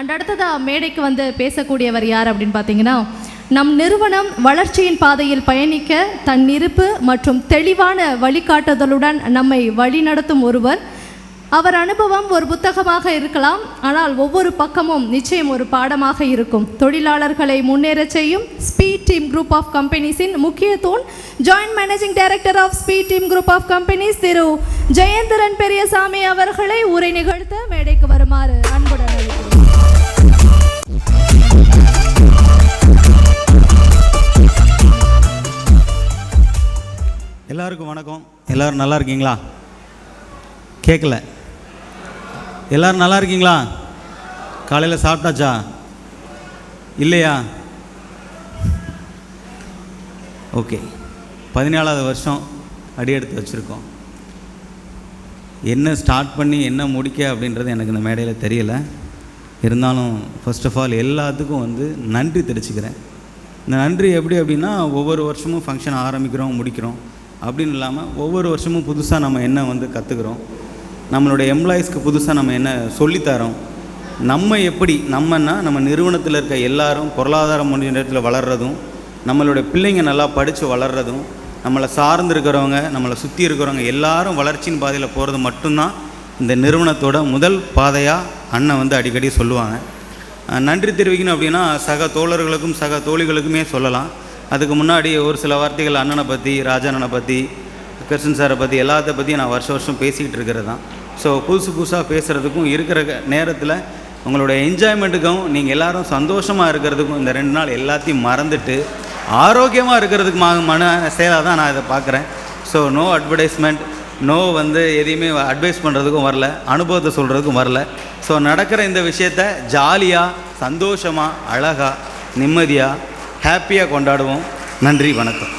And அடுத்ததாக மேடைக்கு வந்து பேசக்கூடியவர் யார் அப்படின்னு பார்த்தீங்கன்னா, நம் நிறுவனம் வளர்ச்சியின் பாதையில் பயணிக்க தன் இருப்பு மற்றும் தெளிவான வழிகாட்டுதலுடன் நம்மை வழிநடத்தும் ஒருவர். அவர் அனுபவம் ஒரு புத்தகமாக இருக்கலாம், ஆனால் ஒவ்வொரு பக்கமும் நிச்சயம் ஒரு பாடமாக இருக்கும். தொழிலாளர்களை முன்னேற செய்யும் ஸ்பீட் டீம் குரூப் ஆஃப் கம்பெனிஸின் முக்கிய தூண், joint managing director of speed team group of companies திரு ஜெயேந்திரன் பெரியசாமி அவர்களை உரை நிகழ்த்த மேடைக்கு வருமாறு அன்புடன் அழைக்கிறோம். எல்லாருக்கும் வணக்கம். எல்லோரும் நல்லா இருக்கீங்களா? கேட்கல. எல்லோரும் நல்லா இருக்கீங்களா? காலையில் சாப்பிட்டாச்சா? இல்லையா? ஓகே. 14வது வருஷம் அடி எடுத்து வச்சுருக்கோம். என்ன ஸ்டார்ட் பண்ணி என்ன முடிக்க அப்படின்றது எனக்கு இந்த மேடையில் தெரியலை. இருந்தாலும் ஃபர்ஸ்ட் ஆஃப் ஆல் எல்லாத்துக்கும் வந்து நன்றி தெரிவிச்சுக்கிறேன். இந்த நன்றி எப்படி அப்படின்னா, ஒவ்வொரு வருஷமும் ஃபங்க்ஷன் ஆரம்பிக்கிறோம் முடிக்கிறோம் அப்படின்னு இல்லாமல் ஒவ்வொரு வருஷமும் புதுசாக நம்ம என்ன வந்து கற்றுக்குறோம், நம்மளுடைய எம்ப்ளாயீஸ்க்கு புதுசாக நம்ம என்ன சொல்லித்தரோம், நம்ம எப்படி நம்ம நிறுவனத்தில் இருக்க எல்லாரும் பொருளாதார முன்னேற்றத்தில் வளர்கிறதும், நம்மளுடைய பிள்ளைங்க நல்லா படித்து வளர்கிறதும், நம்மளை சார்ந்து இருக்கிறவங்க நம்மளை சுற்றி இருக்கிறவங்க எல்லாரும் வளர்ச்சியின் பாதையில் போகிறது மட்டும்தான் இந்த நிறுவனத்தோட முதல் பாதையாக அண்ணன் வந்து அடிக்கடி சொல்லுவாங்க. நன்றி தெரிவிக்கணும் அப்படின்னா சக தோழர்களுக்கும் சக தோழிகளுக்குமே சொல்லலாம். அதுக்கு முன்னாடி ஒரு சில வார்த்தைகள் அண்ணனை பற்றி, ராஜா அண்ணனை பற்றி, கிருஷ்ணன் சாரை பற்றி எல்லாத்த பற்றியும் நான் வருஷம் பேசிக்கிட்டு இருக்கிறது தான். ஸோ புதுசாக பேசுகிறதுக்கும் இருக்கிற நேரத்தில் உங்களோட என்ஜாய்மெண்ட்டுக்கும் நீங்கள் எல்லோரும் சந்தோஷமாக இருக்கிறதுக்கும் இந்த 2 நாள் எல்லாத்தையும் மறந்துட்டு ஆரோக்கியமாக இருக்கிறதுக்கு மன செயலாக தான் நான் இதை பார்க்குறேன். ஸோ நோ அட்வர்டைஸ்மெண்ட், நோ வந்து எதையுமே அட்வைஸ் பண்ணுறதுக்கும் வரல, அனுபவத்தை சொல்கிறதுக்கும் வரல. ஸோ நடக்கிற இந்த விஷயத்தை ஜாலியாக சந்தோஷமாக அழகாக நிம்மதியாக ஹாப்பியாக கொண்டாடுவோம். நன்றி, வணக்கம்.